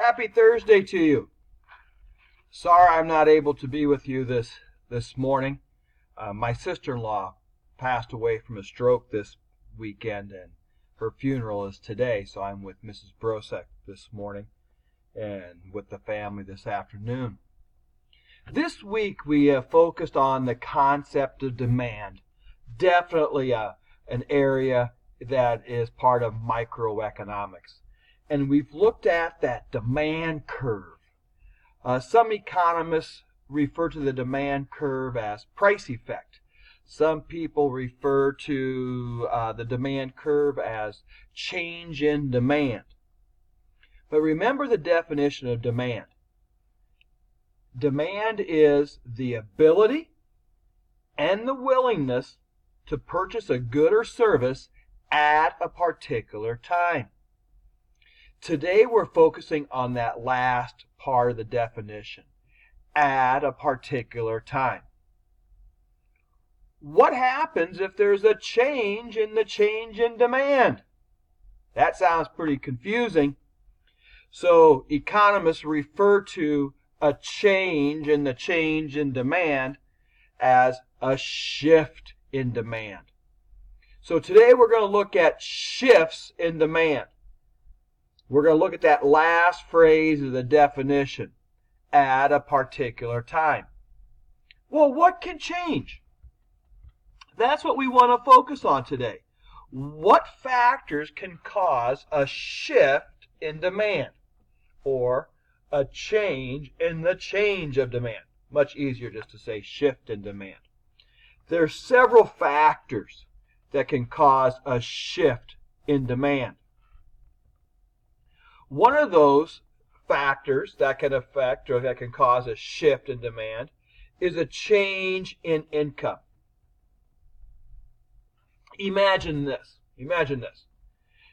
Happy Thursday to you. Sorry I'm not able to be with you this morning. My sister-in-law passed away from a stroke this weekend, and her funeral is today, so I'm with Mrs. Brosek this morning and with the family this afternoon. This week we have focused on the concept of demand. Definitely an area that is part of microeconomics. And we've looked at that demand curve. Some economists refer to the demand curve as price effect. Some people refer to the demand curve as change in demand. But remember the definition of demand. Demand is the ability and the willingness to purchase a good or service at a particular time. Today we're focusing on that last part of the definition, at a particular time. What happens if there's a change in demand? That sounds pretty confusing. So economists refer to a change in demand as a shift in demand. So today we're going to look at shifts in demand. We're going to look at that last phrase of the definition, at a particular time. Well, what can change? That's what we want to focus on today. What factors can cause a shift in demand or a change in the change of demand? Much easier just to say shift in demand. There are several factors that can cause a shift in demand. One of those factors that can affect or that can cause a shift in demand is a change in income. Imagine this.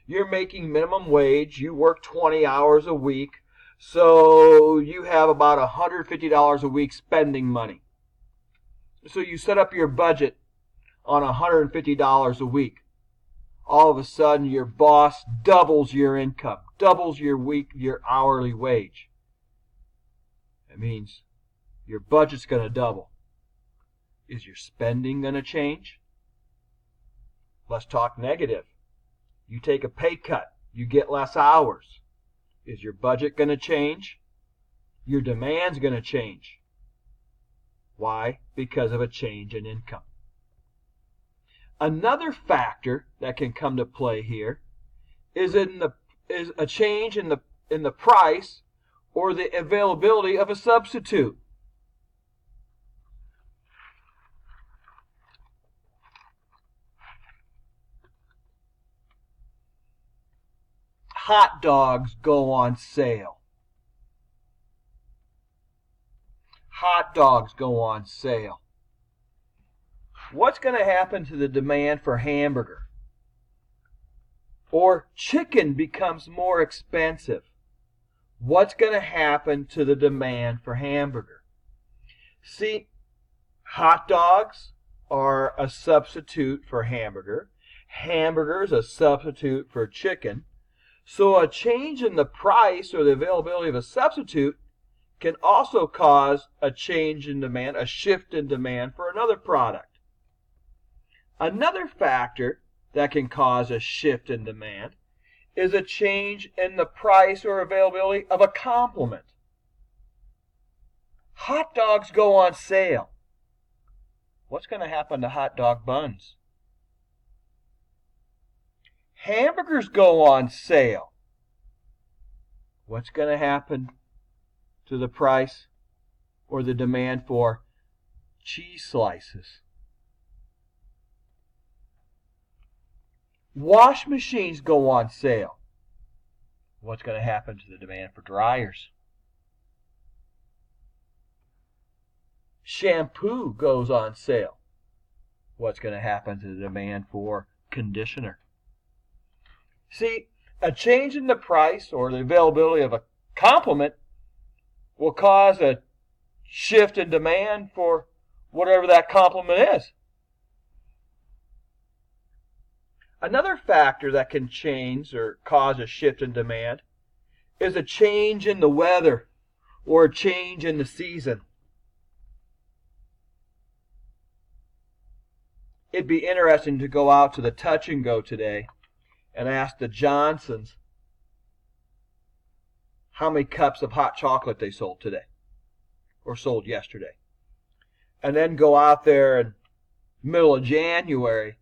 You're making minimum wage. You work 20 hours a week. So you have about $150 a week spending money. So you set up your budget on $150 a week. All of a sudden your boss doubles your income, doubles your hourly wage. That means your budget's going to double. Is your spending going to change? Let's talk negative. You take a pay cut, you get less hours. Is your budget going to change? Your demand's going to change. Why? Because of a change in income. Another factor that can come to play here is a change in the price or the availability of a substitute. Hot dogs go on sale. Hot dogs go on sale. What's going to happen to the demand for hamburger? Or chicken becomes more expensive. What's going to happen to the demand for hamburger? See, hot dogs are a substitute for hamburger. Hamburger is a substitute for chicken. So a change in the price or the availability of a substitute can also cause a change in demand, a shift in demand for another product. Another factor that can cause a shift in demand is a change in the price or availability of a complement. Hot dogs go on sale. What's going to happen to hot dog buns? Hamburgers go on sale. What's going to happen to the price or the demand for cheese slices? Wash machines go on sale. What's going to happen to the demand for dryers? Shampoo goes on sale. What's going to happen to the demand for conditioner? See, a change in the price or the availability of a complement will cause a shift in demand for whatever that complement is. Another factor that can change or cause a shift in demand is a change in the weather or a change in the season. It'd be interesting to go out to the Touch and Go today and ask the Johnsons how many cups of hot chocolate they sold today or sold yesterday. And then go out there in middle of January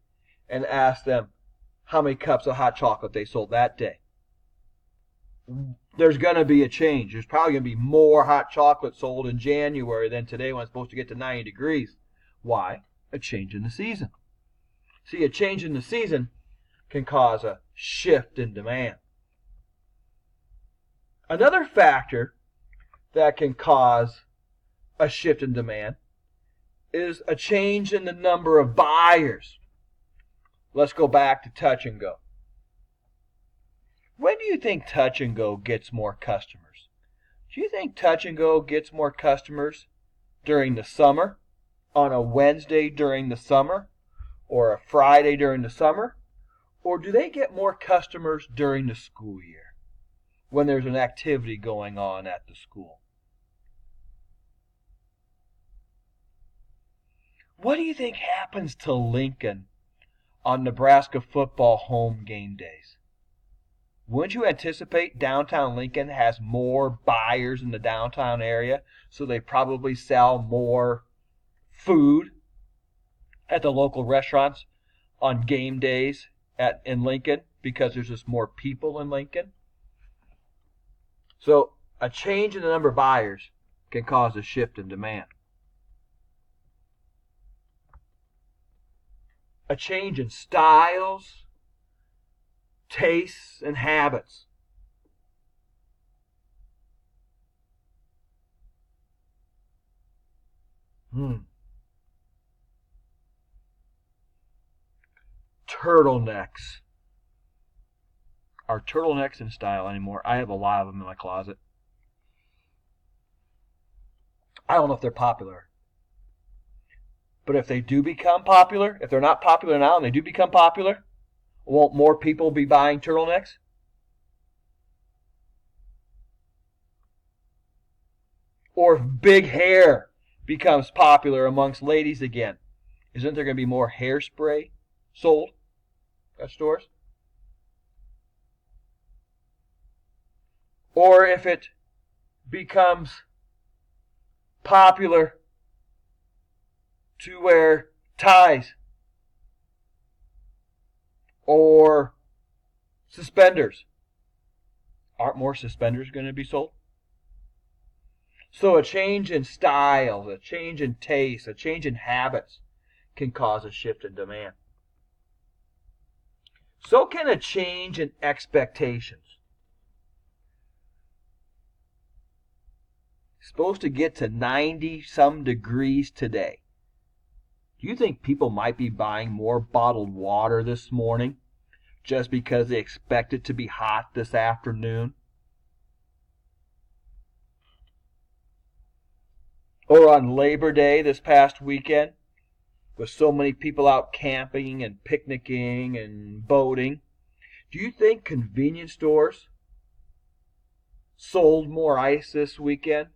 and ask them how many cups of hot chocolate they sold that day. There's going to be a change. There's probably going to be more hot chocolate sold in January than today when it's supposed to get to 90 degrees. Why? A change in the season. See, a change in the season can cause a shift in demand. Another factor that can cause a shift in demand is a change in the number of buyers. Let's go back to Touch and Go. When do you think Touch and Go gets more customers? Do you think Touch and Go gets more customers during the summer, on a Wednesday during the summer, or a Friday during the summer? Or do they get more customers during the school year, when there's an activity going on at the school? What do you think happens to Lincoln on Nebraska football home game days? Wouldn't you anticipate downtown Lincoln has more buyers in the downtown area, so they probably sell more food at the local restaurants on game days in Lincoln because there's just more people in Lincoln? So a change in the number of buyers can cause a shift in demand. A change in styles, tastes, and habits. Turtlenecks. Are turtlenecks in style anymore? I have a lot of them in my closet. I don't know if they're popular. But if they do become popular, if they're not popular now and they do become popular, won't more people be buying turtlenecks? Or if big hair becomes popular amongst ladies again, isn't there going to be more hairspray sold at stores? Or if it becomes popular to wear ties or suspenders, aren't more suspenders going to be sold? So a change in styles, a change in taste, a change in habits can cause a shift in demand. So can a change in expectations. It's supposed to get to 90 some degrees today. Do you think people might be buying more bottled water this morning just because they expect it to be hot this afternoon? Or on Labor Day this past weekend, with so many people out camping and picnicking and boating, do you think convenience stores sold more ice this weekend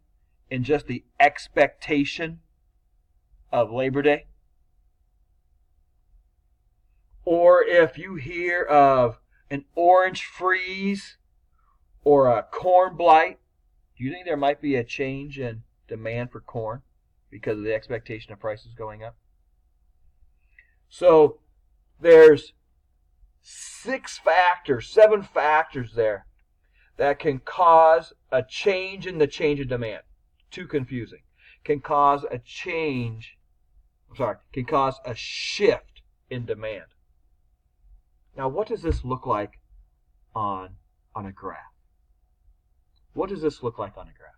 in just the expectation of Labor Day? Or if you hear of an orange freeze or a corn blight, do you think there might be a change in demand for corn because of the expectation of prices going up? So there's 7 factors there that can cause a change in the change in demand. Too confusing. Can cause a shift in demand. Now, what does this look like on a graph? What does this look like on a graph?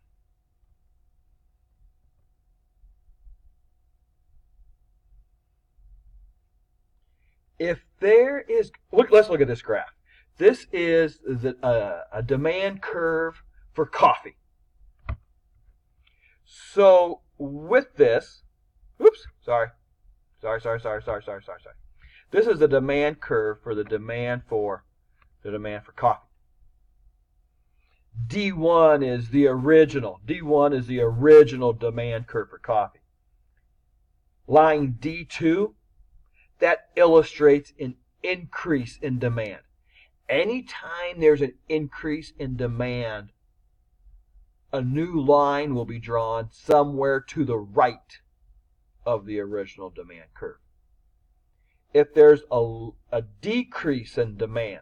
If there is, let's look at this graph. This is a demand curve for coffee. So with this, sorry. This is the demand curve for the demand for coffee. D1 is the original. D1 is the original demand curve for coffee. Line D2, that illustrates an increase in demand. Anytime there's an increase in demand, a new line will be drawn somewhere to the right of the original demand curve. If there's a decrease in demand,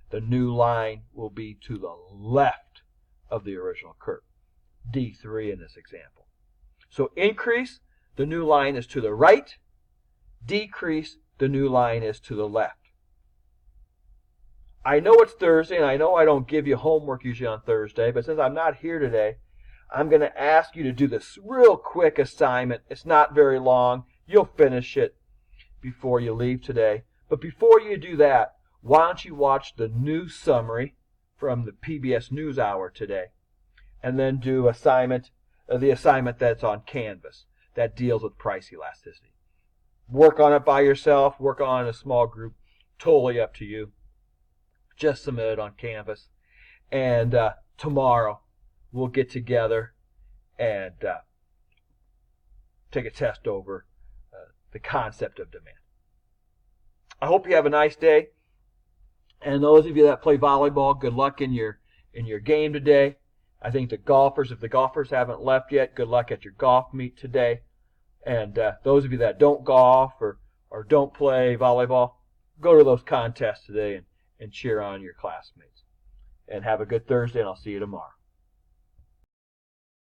the new line will be to the left of the original curve. D3 in this example. So increase, the new line is to the right. Decrease, the new line is to the left. I know it's Thursday, and I know I don't give you homework usually on Thursday, but since I'm not here today, I'm going to ask you to do this real quick assignment. It's not very long. You'll finish it before you leave today. But before you do that, why don't you watch the news summary from the PBS NewsHour today, and then do the assignment that's on Canvas that deals with price elasticity. Work on it by yourself, work on it in a small group, totally up to you. Just submit it on Canvas. And tomorrow we'll get together and take a test over the concept of demand. I hope you have a nice day. And those of you that play volleyball, good luck in your game today. I think if the golfers haven't left yet, good luck at your golf meet today. And those of you that don't golf or don't play volleyball, go to those contests today and cheer on your classmates. And have a good Thursday, and I'll see you tomorrow.